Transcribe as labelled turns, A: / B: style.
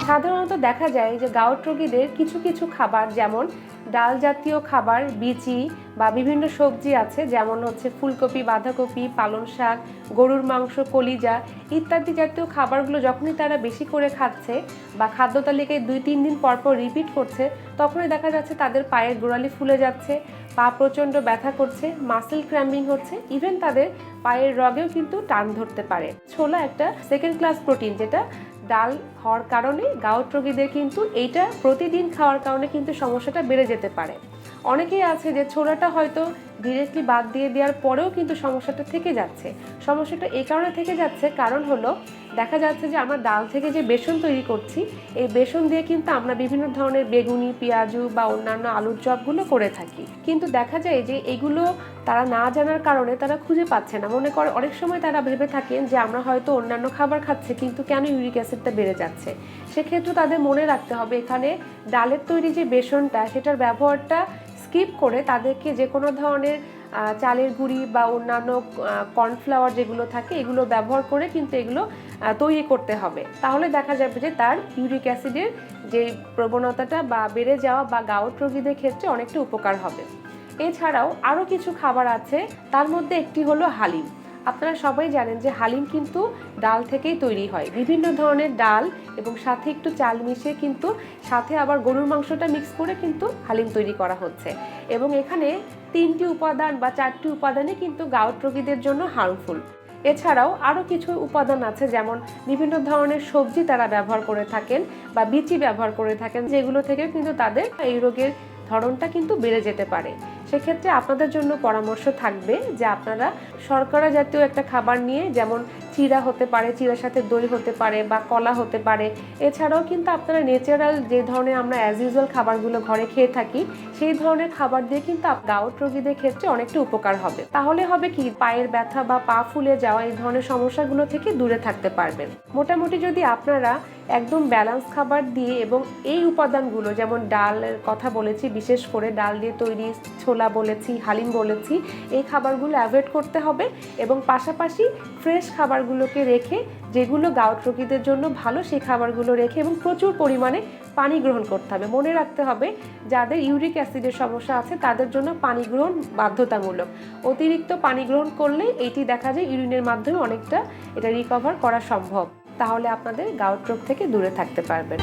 A: সাধারণত দেখা যায় যে গাউট রোগীদের কিছু কিছু খাবার যেমন ডাল জাতীয় খাবার, বিচি বা বিভিন্ন সবজি আছে যেমন হচ্ছে ফুলকপি, বাঁধাকপি, পালং শাক, গরুর মাংস, কলিজা ইত্যাদি জাতীয় খাবারগুলো যখনই তারা বেশি করে খাচ্ছে বা খাদ্য তালিকায় 2-3 দিন পর পর রিপিট করছে, তখনই দেখা যাচ্ছে তাদের পায়ের গোড়ালি ফুলে যাচ্ছে, পা প্রচণ্ড ব্যথা করছে, মাসেল ক্র্যাম্পিং হচ্ছে, ইভেন তাদের পায়ের রগেও কিন্তু টান ধরতে পারে। ছোলা একটা সেকেন্ড ক্লাস প্রোটিন, যেটা ডাল হওয়ার কারণে গাউট রোগীদের কিন্তু এইটা প্রতিদিন খাওয়ার কারণে কিন্তু সমস্যাটা বেড়ে যেতে পারে। অনেকেই আছে যে ছোলাটা হয়তো ডিরেক্টলি বাদ দিয়ে দেওয়ার পরেও কিন্তু সমস্যাটা থেকে যাচ্ছে। সমস্যাটা এই কারণে থেকে যাচ্ছে, কারণ হলো দেখা যাচ্ছে যে আমরা ডাল থেকে যে বেসন তৈরি করছি, এই বেসন দিয়ে কিন্তু আমরা বিভিন্ন ধরনের বেগুনি, পেঁয়াজু বা অন্যান্য আলুর চপগুলো করে থাকি। কিন্তু দেখা যায় যে এগুলো তারা না জানার কারণে তারা খুঁজে পাচ্ছে না। মনে করে অনেক সময় তারা ভেবে থাকেন যে আমরা হয়তো অন্যান্য খাবার খাচ্ছি কিন্তু কেন ইউরিক অ্যাসিডটা বেড়ে যাচ্ছে। সেক্ষেত্রে তাদের মনে রাখতে হবে এখানে ডালের তৈরি যে বেসনটা সেটার ব্যবহারটা স্কিপ করে তাদেরকে যে কোনো ধরনের চালের গুঁড়ি বা অন্যান্য কর্নফ্লাওয়ার যেগুলো থাকে এগুলো ব্যবহার করে কিন্তু এগুলো তৈরি করতে হবে। তাহলে দেখা যাবে যে তার ইউরিক অ্যাসিডের যে প্রবণতাটা বা বেড়ে যাওয়া বা গাউট রোগীদের ক্ষেত্রে অনেকটা উপকার হবে। এছাড়াও আরও কিছু খাবার আছে, তার মধ্যে একটি হলো হালিম। আপনারা সবাই জানেন যে হালিম কিন্তু ডাল থেকেই তৈরি হয়। বিভিন্ন ধরনের ডাল এবং সাথে একটু চাল মিশিয়ে কিন্তু সাথে আবার গরুর মাংসটা মিক্স করে কিন্তু হালিম তৈরি করা হচ্ছে, এবং এখানে 3টি উপাদান বা 4টি উপাদানই কিন্তু গাউট রোগীদের জন্য হার্মফুল। এছাড়াও আরও কিছু উপাদান আছে, যেমন বিভিন্ন ধরনের সবজি তারা ব্যবহার করে থাকেন বা বিচি ব্যবহার করে থাকেন, যেগুলো থেকে কিন্তু তাদের এই রোগের ধরনটা কিন্তু বেড়ে যেতে পারে। সেক্ষেত্রে আপনাদের জন্য পরামর্শ থাকবে যে আপনারা শর্করা জাতীয় একটা খাবার নিয়ে, যেমন চিড়া হতে পারে, চিড়ার সাথে দই হতে পারে বা কলা হতে পারে। এছাড়াও কিন্তু আপনারা ন্যাচারাল যে ধরনের আমরা অ্যাজ ইউজুয়াল খাবারগুলো ঘরে খেয়ে থাকি সেই ধরনের খাবার দিয়ে কিন্তু গাউট রোগীদের ক্ষেত্রে অনেকটা উপকার হবে। তাহলে হবে কি, পায়ের ব্যথা বা পা ফুলে যাওয়া এই ধরনের সমস্যাগুলো থেকে দূরে থাকতে পারবেন। মোটামুটি যদি আপনারা একদম ব্যালেন্স খাবার দিয়ে এবং এই উপাদানগুলো, যেমন ডালের কথা বলেছি, বিশেষ করে ডাল দিয়ে তৈরি ছোলা বলেছি, হালিম বলেছি, এই খাবারগুলো অ্যাভয়েড করতে হবে এবং পাশাপাশি ফ্রেশ খাবারগুলোকে রেখে, যেগুলো গাউট রোগীদের জন্য ভালো সেই খাবারগুলো রেখে এবং প্রচুর পরিমাণে পানি গ্রহণ করতে হবে। মনে রাখতে হবে যাদের ইউরিক অ্যাসিডের সমস্যা আছে তাদের জন্য পানি গ্রহণ বাধ্যতামূলক। অতিরিক্ত পানি গ্রহণ করলে এটি দেখা যায় ইউরিনের মাধ্যমে অনেকটা এটা রিকভার করা সম্ভব। তাহলে আপনাদের গাউট রোগ থেকে দূরে থাকতে পারবেন।